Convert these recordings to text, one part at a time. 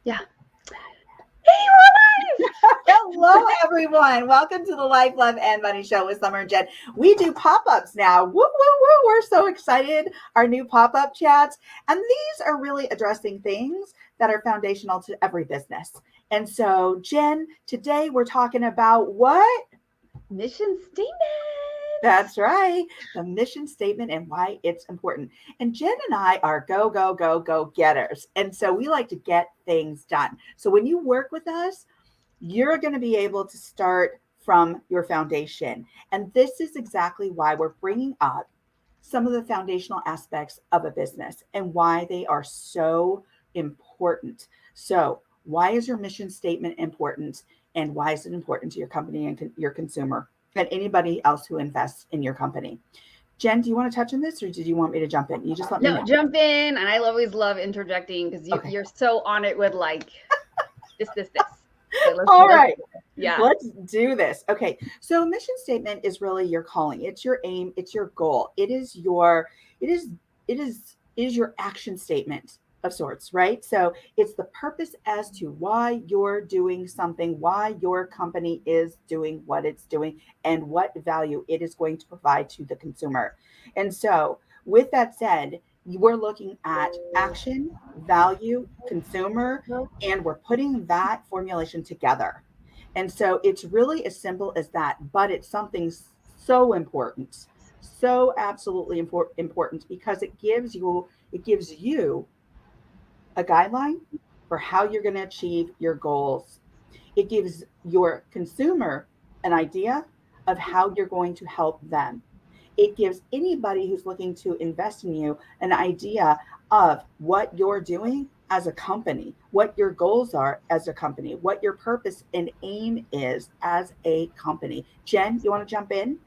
Yeah. Hey, we're live! Hello, everyone. Welcome to the Life, Love, and Money Show with Summer and Jen. We do pop-ups now. Woo, woo, woo. We're so excited. Our new pop-up chats. And these are really addressing things that are foundational to every business. And so, Jen, today we're talking about what? Mission statement. That's right. The mission statement and why it's important. And Jen and I are go, go, go, go getters. And so we like to get things done. So when you work with us, you're going to be able to start from your foundation. And this is exactly why we're bringing up some of the foundational aspects of a business and why they are so important. So, why is your mission statement important? And why is it important to your company and your consumer and anybody else who invests in your company? Jen, do you want to touch on this or did you want me to jump in? You just let me No, know. jump in. And I always love interjecting because Okay. you're so on it with like this. So All let's right. yeah. Let's do this. Okay. So mission statement is really your calling. It's your aim, it's your goal. It is it is your action statement of sorts, right? So it's the purpose as to why you're doing something, why your company is doing what it's doing and what value it is going to provide to the consumer. And so, with that said, we're looking at action, value, consumer, and we're putting that formulation together. And so it's really as simple as that, but it's something so important, so absolutely important because it gives you a guideline for how you're going to achieve your goals. It gives your consumer an idea of how you're going to help them. It gives anybody who's looking to invest in you an idea of what you're doing as a company, what your goals are as a company, what your purpose and aim is as a company. Jen, you want to jump in?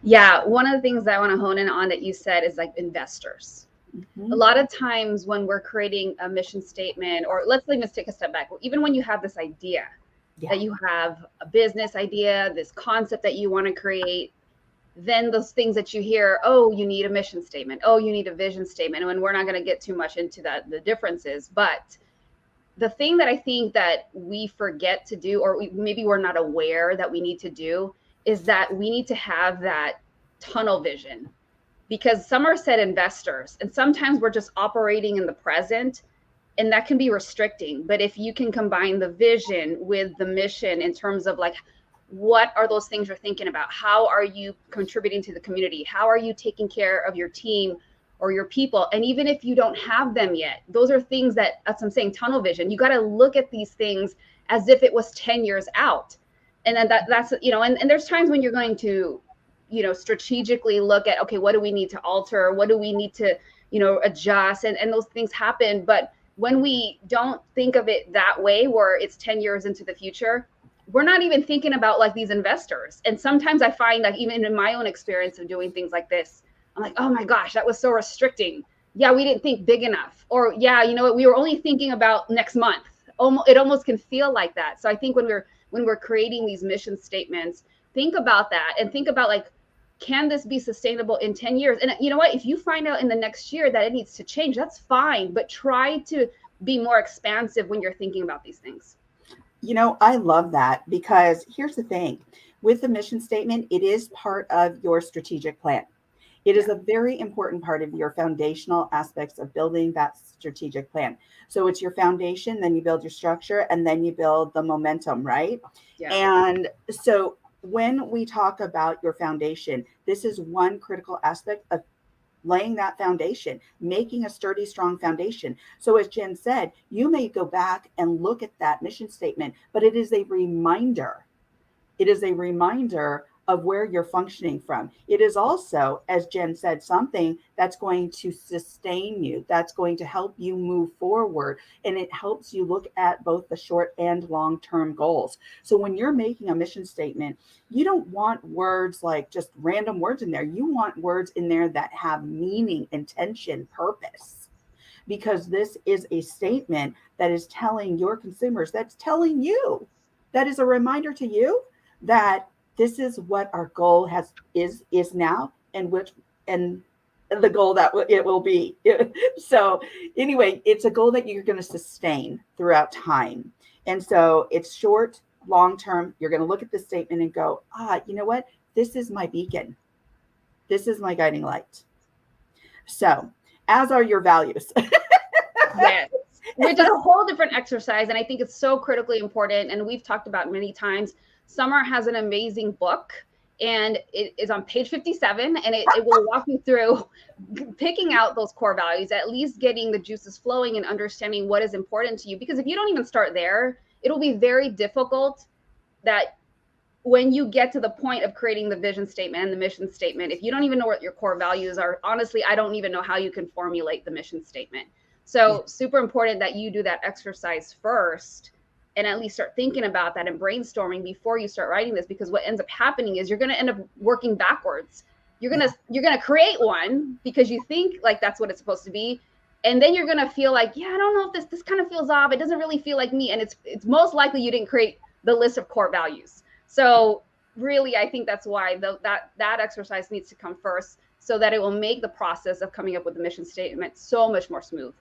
Yeah. One of the things that I want to hone in on that you said is like investors. A Mm-hmm. lot of times when we're creating a mission statement, or let's take a step back, even when you have this idea Yeah. that you have a business idea, this concept that you want to create, then those things that you hear, oh, you need a mission statement, oh, you need a vision statement. And we're not going to get too much into that, the differences, but the thing that I think that we forget to do, or maybe we're not aware that we need to do, is that we need to have that tunnel vision. Because some are said investors, and sometimes we're just operating in the present, and that can be restricting. But if you can combine the vision with the mission in terms of like, what are those things you're thinking about? How are you contributing to the community? How are you taking care of your team or your people? And even if you don't have them yet, those are things that, as I'm saying, tunnel vision. You got to look at these things as if it was 10 years out. And then that's, and there's times when you're going to, strategically look at, okay, what do we need to alter? What do we need to, adjust? And those things happen. But when we don't think of it that way, where it's 10 years into the future, we're not even thinking about like these investors. And sometimes I find like even in my own experience of doing things like this, I'm like, oh my gosh, that was so restricting. Yeah, we didn't think big enough. Or yeah, you know what, we were only thinking about next month. It almost can feel like that. So I think when we're creating these mission statements, think about that and think about like, can this be sustainable in 10 years? And you know what, if you find out in the next year that it needs to change, that's fine, but try to be more expansive when you're thinking about these things. I love that because here's the thing with the mission statement, it is part of your strategic plan. It is Yeah. a very important part of your foundational aspects of building that strategic plan. So it's your foundation, then you build your structure, and then you build the momentum, right? Yeah. And so when we talk about your foundation, this is one critical aspect of laying that foundation, making a sturdy, strong foundation. So, as Jen said, you may go back and look at that mission statement, but it is a reminder. It is a reminder of where you're functioning from. It is also, as Jen said, something that's going to sustain you, that's going to help you move forward. And it helps you look at both the short and long term goals. So when you're making a mission statement, you don't want words like just random words in there. You want words in there that have meaning, intention, purpose because this is a statement that is telling your consumers, that's telling you, that is a reminder to you that this is what our goal has is now and which and the goal that it will be. So anyway, it's a goal that you're going to sustain throughout time. And so it's short, long term. You're going to look at the statement and go, you know what? This is my beacon. This is my guiding light. So, as are your values. Yes. Which is a whole different exercise. And I think it's so critically important. And we've talked about many times. Summer has an amazing book, and it is on page 57, and it will walk you through picking out those core values, at least getting the juices flowing and understanding what is important to you. Because if you don't even start there, it'll be very difficult that when you get to the point of creating the vision statement and the mission statement, if you don't even know what your core values are, honestly, I don't even know how you can formulate the mission statement. So super important that you do that exercise first and at least start thinking about that and brainstorming before you start writing this, because what ends up happening is you're going to end up working backwards. You're going to create one because you think like that's what it's supposed to be. And then you're going to feel like, yeah, I don't know if this kind of feels off. It doesn't really feel like me. And it's most likely you didn't create the list of core values. So really, I think that's why that exercise needs to come first, so that it will make the process of coming up with the mission statement so much more smooth.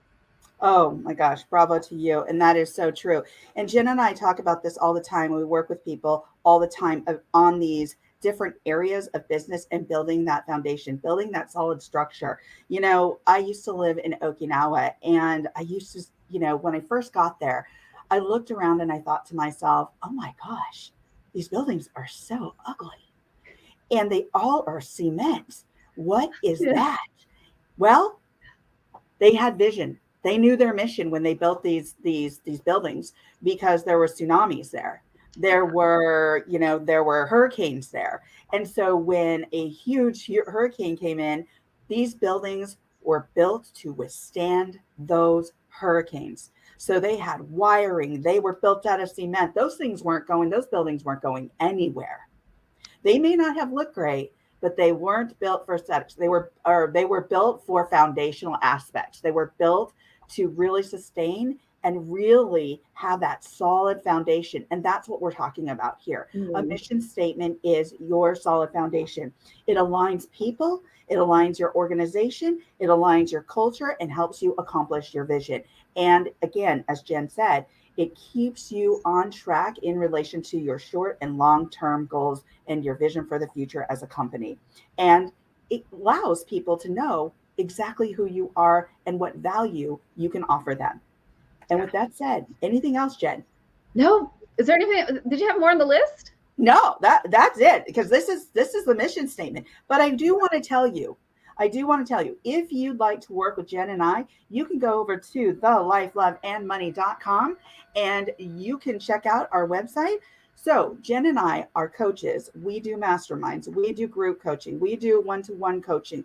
Oh my gosh, bravo to you. And that is so true. And Jen and I talk about this all the time. We work with people all the time on these different areas of business and building that foundation, building that solid structure. You know, I used to live in Okinawa, and I used to, you know, when I first got there, I looked around and I thought to myself, oh my gosh, these buildings are so ugly. And they all are cement. What is that? Well, they had vision. They knew their mission when they built these buildings, because there were tsunamis there. There were, you know, there were hurricanes there. And so when a huge hurricane came in, these buildings were built to withstand those hurricanes. So they had wiring. They were built out of cement. Those buildings weren't going anywhere. They may not have looked great, but they weren't built for aesthetics. They were built for foundational aspects. They were built to really sustain and really have that solid foundation. And that's what we're talking about here. A mission statement is your solid foundation. It aligns people, it aligns your organization, it aligns your culture, and helps you accomplish your vision. And again, as Jen said, it keeps you on track in relation to your short and long-term goals and your vision for the future as a company. And it allows people to know exactly who you are and what value you can offer them. And with that said, anything else, Jen? No. Is there anything? Did you have more on the list? No, that's it, because this is the mission statement. But I do want to tell you, if you'd like to work with Jen and I, you can go over to thelifeloveandmoney.com and you can check out our website. So Jen and I are coaches. We do masterminds. We do group coaching. We do one-to-one coaching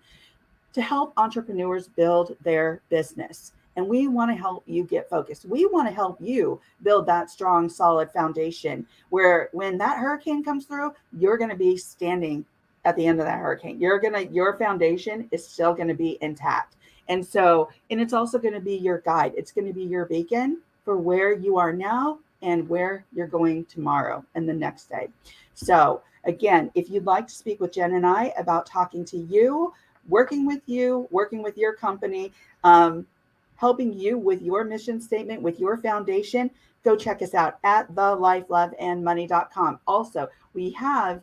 to help entrepreneurs build their business. And we want to help you get focused. We want to help you build that strong, solid foundation where when that hurricane comes through, you're going to be standing at the end of that hurricane. Your foundation is still going to be intact. And it's also going to be your guide. It's going to be your beacon for where you are now and where you're going tomorrow and the next day. So again, if you'd like to speak with Jen and I about talking to you, working with your company, helping you with your mission statement, with your foundation, go check us out at thelifeloveandmoney.com. Also, we have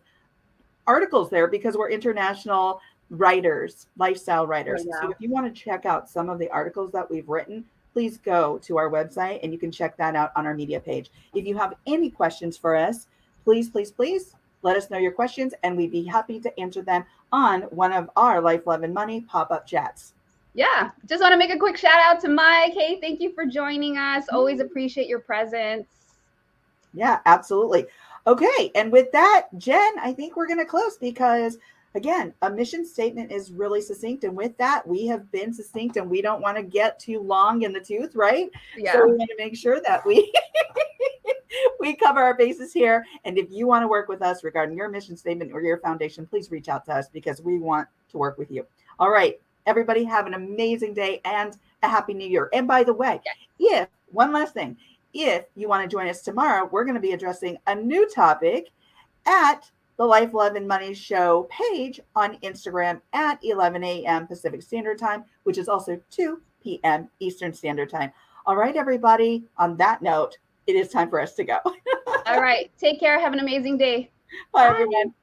articles there because we're international writers, lifestyle writers. Oh, yeah. So if you want to check out some of the articles that we've written, please go to our website and you can check that out on our media page. If you have any questions for us, please let us know your questions and we'd be happy to answer them on one of our Life, Love, and Money pop-up chats. Yeah, just want to make a quick shout out to Mike. Hey, thank you for joining us. Always appreciate your presence. Yeah, absolutely. Okay, and with that, Jen, I think we're going to close because, again, a mission statement is really succinct. And with that, we have been succinct and we don't want to get too long in the tooth, right? Yeah. So we want to make sure that we we cover our bases here. And if you want to work with us regarding your mission statement or your foundation, please reach out to us because we want to work with you. All right, everybody, have an amazing day and a happy new year. And by the way, one last thing. If you want to join us tomorrow, we're going to be addressing a new topic at the Life, Love, and Money Show page on Instagram at 11 a.m. Pacific Standard Time, which is also 2 p.m. Eastern Standard Time. All right, everybody. On that note, it is time for us to go. All right. Take care. Have an amazing day. Bye, Bye. everyone.